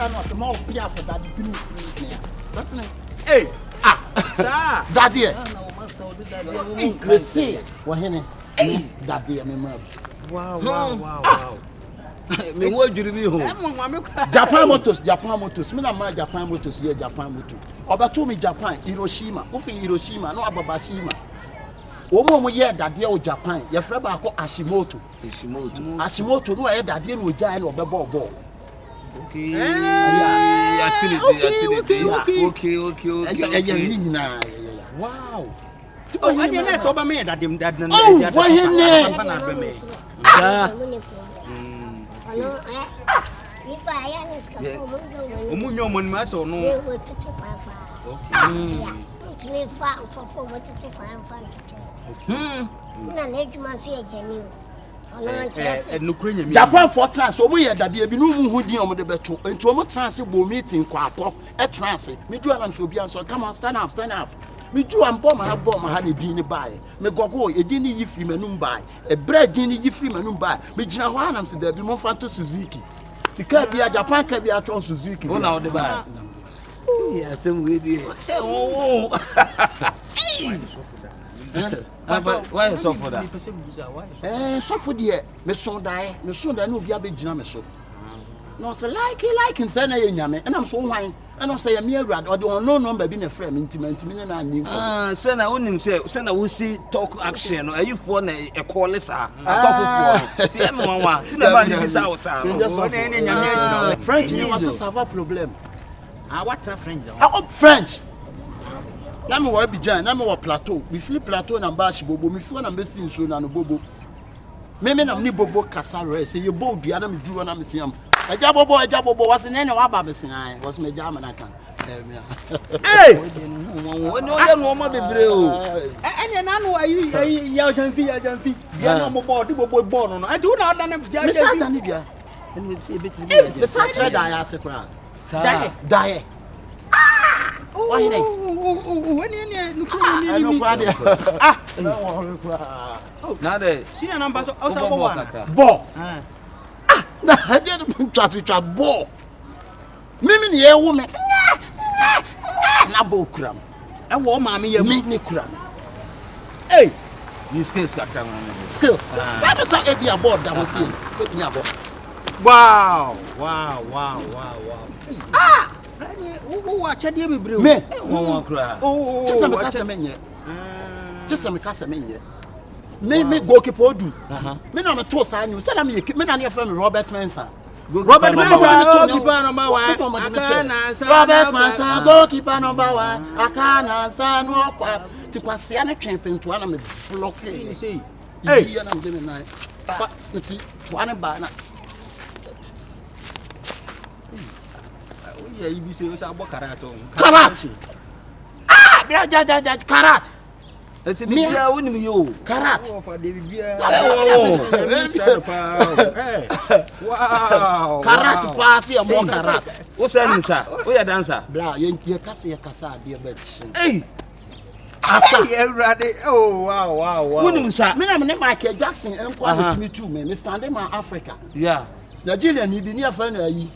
I know some more Pia for that. That's me. Hey, sir. Daddy. Let's see. Wahene. Daddy, I'm a Wow. Me what you be home? Japan Motors. Me na my Japan Motors here, Japan Motors. Oba me Japan, Hiroshima. Ufi Hiroshima, no Ababashima. Omo ye daddy o Japan. Ye frɛ ba ko Ashimoto no ye daddy no gya na obɛbɔ bɔ. Okay. Wow. Oh, I didn't know so about me that them that. Oh, why here? Omunyo monima so no. Japan for trans, omo ye dade bi no hu din omo de beto. Enti omo trans bo meeting kwa apo. E trans. Me do am so bia so come on stand up. Me do am bomb ha ne din ni bae. Me gogo e din ni yifri manum bae. E bread din ni yifri manum bae. Me gina ho anam se da bi mo fa to Suzuki. Tika bia Japan ka bia to Suzuki. Who now the bae? Yeah, still with you. Why is so for that? So for the me son die no bia be gina me so. No say like nsa na ye nyame and I'm so wine and I say me awrad or the unknown number be na frame intimate me na anyi say na wonim say na we see talk action no you for na e call sa stop for ti em wanwa ti na ba ni bisa wo sa no nyame agina French ni was a problem what French French na me wa Abidjan na me wa plateau we flip plateau na bash bobo me fo na mbesi nso na no bobo me na ni bobo kasare say ye bo dua na me duro na me siam Eja bobo was in any wa babesin ai was me jam na kan hey no ma bebre o ene na no ayi ya janfi bia no mo board bobo no I do na na bia me sa dan bia ene se beti bia me sa tre da ya se kra die why dey ene no kra dey na dey sina number so bo na haje twa bo mimi ni ye wo me na bo kram e wo ma me ye me ni kram hey you skills ka kram skills that is a be aboard that was in put me aboard wow who achade bebre o me won kra chisa me kasa menye me goalkeeper odu me na me to sa anyu say na me na ne friend Robert Mensah goalkeeper number 1 Robert Mensah goalkeeper number 1 akana sa no akwa ti kwase ya ne twempentoa na me block hey ya na me na ti twa ba na yeah you be say o sa bo karat bia karat ese bia wonim yo karat for David bia wow karat pass ya mo karat wo say nim sa wo ya dancer bla ye kasa de bet hey asa everybody oh wow wonim sa me na me Michael Jackson enko with me too me standing man Africa yeah Nigeria ni bi ni afa na ayi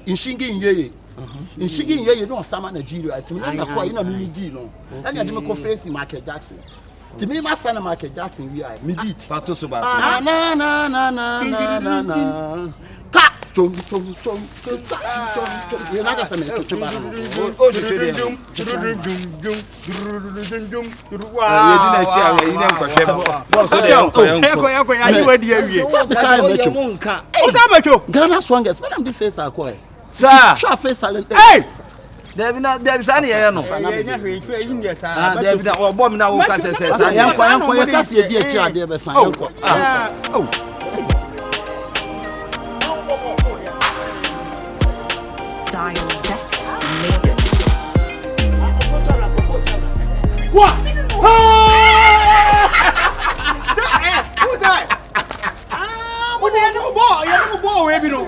inshingi yeye no sama Nigeria timi na kwa ina mini di no anya de me ko face Michael Jackson timi ma sana Michael Jackson wi ai me beat pato so ba na ka chom you na ka me to ba o de wow ye di na chi awe yi na nkwohwe bo so de eko ya yi wadi awie o sa mecho Ghana strongest when I'm the face akwa sir sure face silent hey David sa na ye no ye nya hwe twa yi ne sa David o bo mi na wo ka se yanko ye ka se di echi ade be san yanko Dial Z made it. What? Who's that? What the hell? You boy, we be no.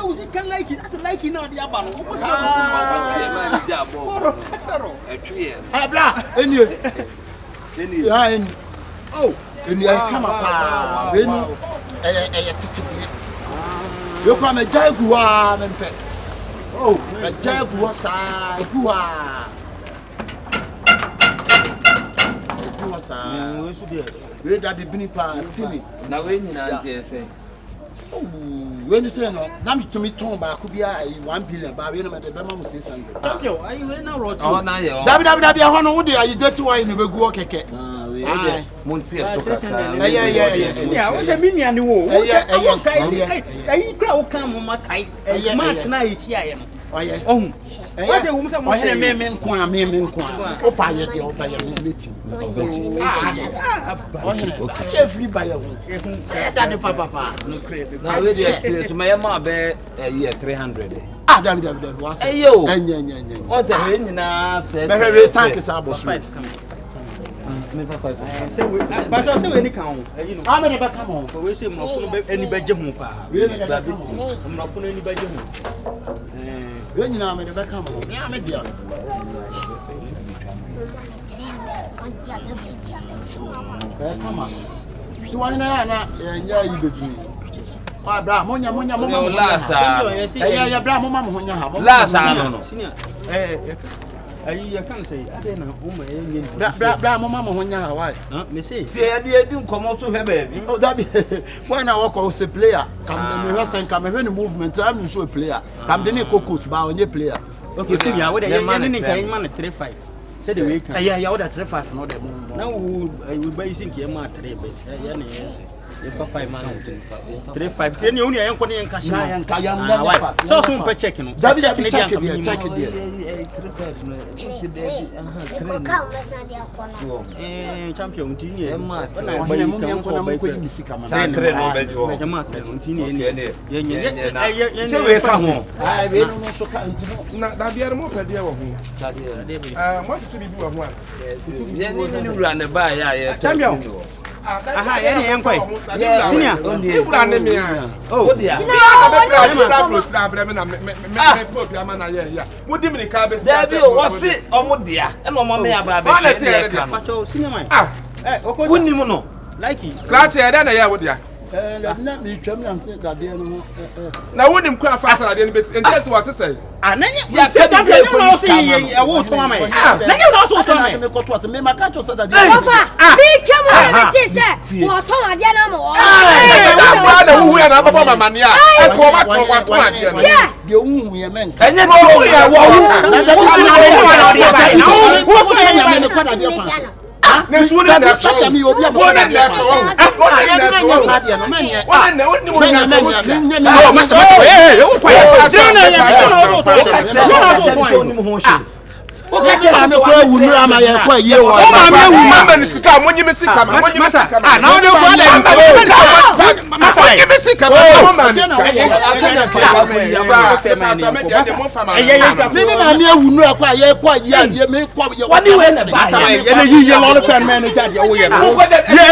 You can like it. That's like it now. The abano. Bla, eni. Ya eni. Oh, eni come up. Eni. titibie yo kwa me jai guwa me mpe oh me jai guwa sa guwa we da de bini pa stini na we nyina ntie se when you say no na me to me ton ba ko bia 1 billion ba we no me de be ma mo 600 thank you ayi we na rot oh na ye dabi ho no wo de ayi dirty wine no be guo keke we de montie so kaka yeah what a minian wo wo kai ayi kra wo kan mo makai match na yi chia ye no oye oh what's a woman say mo say me nko o fa ye de o fa ye me meeting everybody that the papa no credit na we dey so my ma be year 300 dabi was ayo enye o se we nyina se be we thank is abosu me papa say we but say we ni kan you know how many be come on we say mo funu be ani beje ho pa we ni ba biti mo funu ani beje ho we nyina me be come on me am dia come on ti wani na nya yi bebi ah bra monya lasa ya bra mo nya ha lasa no ayi ya kan say ade na o ma yen bra mo nya ha why me say ti e dey di nkomo so hwe baby oh that be when I walk as a player come me hwe come me movement I'm so a player come dey coach ba onye player okay see ya we dey yen ni kan man 35 say the way kan yeah we dey 35 no dey now we buy think you ma 3 bet ya na yes you for 5 man 35 10 you only yen ko yen cash na yen ka yam da fast so so pe check no that be check it there 35 no champion tini e ma na buy kan ko buy ko misika man sa tre no be jo e ma tini e yen se we ka ho ah we no so ka ntino na da bia mo pede wo ho mo tutu bi wo ho a ye ni wura ne ba ya ye champion aha yen yen kwai senior ibura ne me a oh dia wodi mi ka be Dabi o wose omo dia e no mo me aba be pacho senior man ah wonni mu no like clutch e da na ya wodi a na me twam am say that there no na wodi m kwa fa salade ne be enti what say ananya se champion no so ye wo to mama nanya no so to mama me ko to me maka to say that Ofa, me twam na te say wo to ade na mo. na hu ya na baba mama ne a e ko ma to ade no de hu ye menka enye to ya wo na da wo so ya me ko da de pa ne tu ne na so mi obi abo na de to wo na sa de no menye wona woni mo na menye masa wo kwa o me ko ewu nura ma ye kwa ye wo o ma me wu mama ni sika mo nyi me sika ma mo nyi me sika ma na o fo ala masa nyi me sika ma mo ma ni me ma me ewu nura kwa ye me kwa ye wani we na ba ye na yi ye lo fan man jade wo ye no ye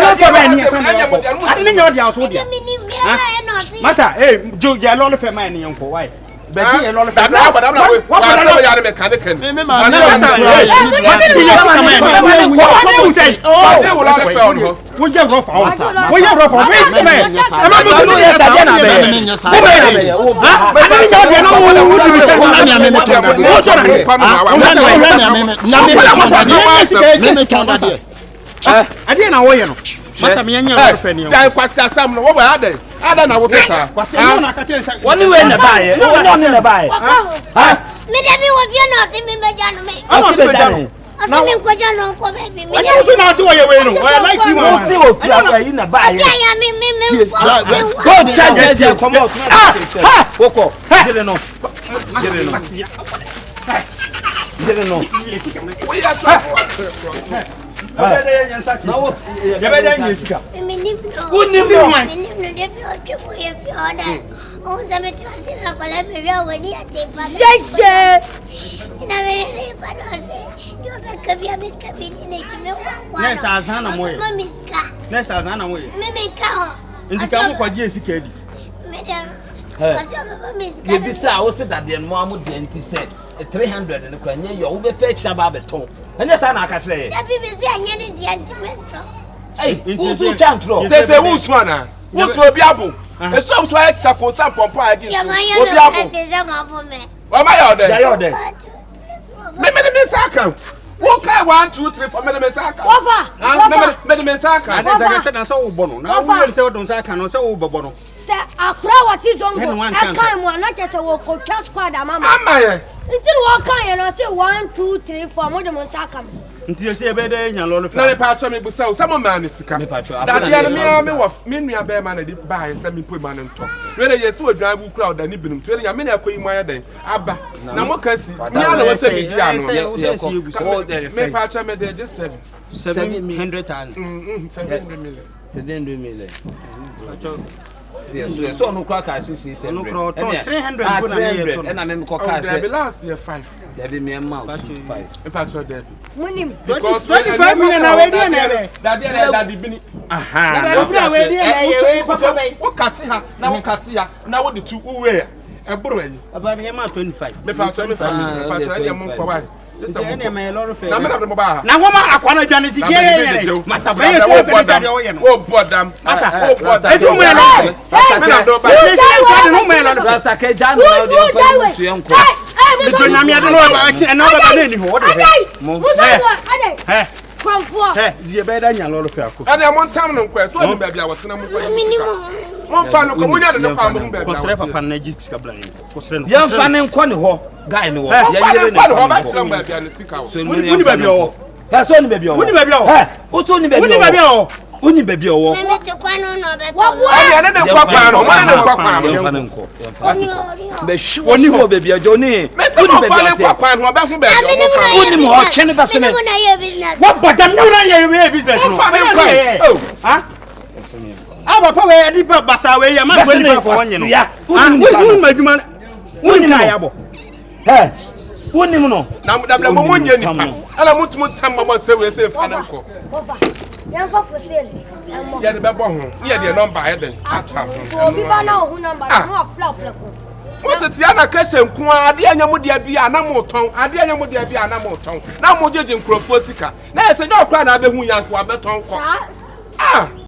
no fa man ni san ni nyo dia so dia masa jo ye lo fan man ni nko why be ye lo fan da ba na wa na ya be kan kan me ma me wo je ro fa wo ye ro fa we se me e ma mo tunu ye sa dia na be wo be na be ha ani ni sa dia na wo shi wo na mi me to wo to na me tonda dia ade na wo ye no masa me nya ro fa ni jai kwasi asam no wo ba ada na wo teta kwasi na ka tell say wani we na ba ye wani na ba ye Ha? Me dey wo fi na si me meja no me. ama se be Asi me ko ja no ko baby me. Why you na so wo ye we no I like you won se o fi aba yi na ba ye Asi ya me go charge je come out koko jere no wo ya so na wo ye be dan ye sika me ni woni mo me ni no dey fi o chuku ye fi oda. O se me ti asi na ko le me ro we ni ate pa. Jeje. Ina me le pa no se. Yo be kabia ni ne ti me wa. na sa azan na mo ye Mami ska. na sa azan na mo ye Me ka ho. ndika mo kwaje sika di Madam. Asi o mami ska. ye bisa wo se dade no amu de nti se 300 ne kwa nye yo wo be fe cha ba beton enye sa na aka kire ye Da BBC anya ni di antimento. ei wo su chantro se wo su ana What's obi abo? E so so e cha ko sa pompo adi. Ya manya Obi no abo. se se ngabo me. O ma ya ode. Ya ode. Me saka. Wo kai 1 2 3 4 me saka. Ofa. Me saka. Ade say na say wo bo no. Na wo say wo don saka no say wo bo no. Se akra wati zongo. E kan mu na che wo ko twa squad amama. Amaye. Until wo kan ye no say 1 2 3 4 mo de mo saka. Nti ye say e be dey nya lolo Na me fe. pa cho me busa o samo man sika. Me pa cho. Da dia me wo me nua be ma na di ba ye say me po ma na nto. We na ye say we dwan bu kura o da ni binum. To ya me na akoyi mu aye den. Aba. Na mo kan si. Me na wo say me dia no. Me pa cho me dey just 700,000. 700 million. 700 million. Acho So no crack as 600. no crack 300 go na ye to. And I me ko Oh, car there be say last year 5. there be me amount 5. Me pa cho there. Munim. 25 million na we dey na be. Da di bini. Aha. Na bra we dey na ye we papa be. Wo kati ha na wo kati ya na wo de tu uwe. E buru yi. Aba be ma 25. Me pa cho me family. Me pa cho e mo kwa ba. Ene me lolo fe. Na me na me ba. Na ngoma akwana dwane si ye. Masa be ye so fe dade o ye no. Wo bodam. Masa wo bodam. edu me no. Me na do ba. President card no me lolo fe. Rasta ke janu na de fa su yenko. Me do nyame ade no ba na ba na ni ho de fe. Mo ade. Eh. Konfo. Eh, die be da nya lolo fe ako. Ana mo ntam no nkwa so ni ba bia wotena mo kwa. Minimum. Mo fa no ko mo nya de no kwa mo ba bia. Kosre papa na jik ska bla ni. Kosre no. Yan fa ne nko ne ho. Guy ne ho. Mo fa no kwa ho ba tsira mo ba bia ne sika wo. Woni ba bia o. Ya so ni ba bia o. Woni ba bia o. Eh, o to ni ba bia o. Woni ba bia o. Woni ba bia o. Me te kwa no no be to. Ana ne kwa kwa no, mo ne kwa kwa Yan fa no. ne nko. Be shi woni ho ba bia jo ni. Me se mo fa ne kwa kwa no ba hu ba bia. Woni mo ho chene ba se ne. Minimum na ye business. What badam no na ye business no. Mo fa ne kwa. Oh. Ha? Aba pa we adi ba basa we ya man 25 for one no. Ya. Woni maduma. Woni na ya bo. Eh. Woni mo no. Na da mo nya ni pa. Ana mutumu tam mo se we se fa ne nko. Ofa. Yan fa for sale. Ya de be bo ho. Ye de number ye den. Atam. Obi ba na hu number no flop pleko. Motete ana kase nko ade anya mo dia bia na mo ton. Ade anya mo dia bia na mo ton. Na mo jeje nkrofo sika. Na ese nya okra na abehu yanko abeton ko. Sa. Ah.